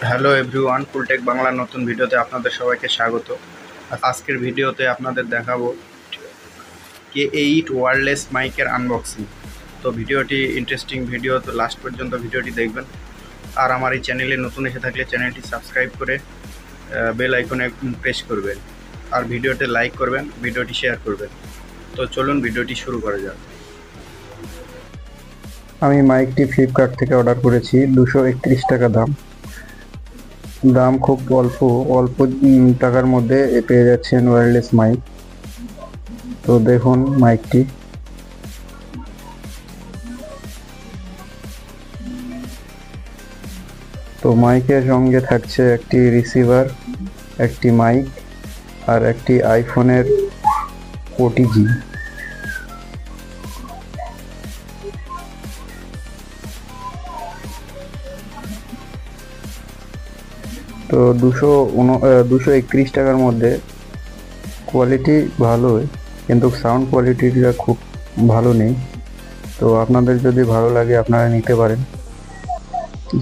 Hello everyone, ফুলটেক বাংলার নতুন ভিডিওতে আপনাদের সবাইকে স্বাগত। আজকের ভিডিওতে আপনাদের দেখাবো K8 ওয়্যারলেস মাইকের আনবক্সিং। তো ভিডিওটি ইন্টারেস্টিং ভিডিও, তো লাস্ট পর্যন্ত ভিডিওটি দেখবেন। আর আমার এই চ্যানেলে নতুন এসে থাকলে চ্যানেলটি সাবস্ক্রাইব করে বেল আইকনে প্রেস করবেন, আর ভিডিওতে লাইক করবেন, ভিডিওটি শেয়ার করবেন। তো চলুন ভিডিওটি শুরু করা যাক। আমি মাইকটি ফ্লিপকার্ট থেকে অর্ডার করেছি। 231 টাকা দাম। দাম খুব অল্প অল্প টাকার মধ্যে পেয়ে যাচ্ছেন ওয়্যারলেস মাইক। তো দেখুন মাইকটি। তো মাইকের সঙ্গে থাকছে একটি রিসিভার, একটি মাইক আর একটি আইফোনের ওটিজি। তো 231 টাকার মধ্যে কোয়ালিটি ভালোই, কিন্তু সাউন্ড কোয়ালিটিটা খুব ভালো নেই। তো আপনাদের যদি ভালো লাগে আপনারা নিতে পারেন।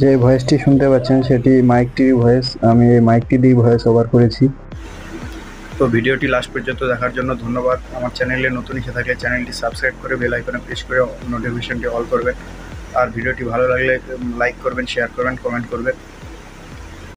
যে ভয়েসটি শুনতে পাচ্ছেন সেটি মাইকটির ভয়েস। আমি এই মাইকটি দিয়ে ভয়েস ওভার করেছি। তো ভিডিওটি লাস্ট পর্যন্ত দেখার জন্য ধন্যবাদ। আমার চ্যানেলে নতুন এসে থাকলে চ্যানেলটি সাবস্ক্রাইব করে বেল আইকনে প্রেস করে নোটিফিকেশনটি অল করবেন। আর ভিডিওটি ভালো লাগলে লাইক করবেন, শেয়ার করবেন, কমেন্ট করবেন।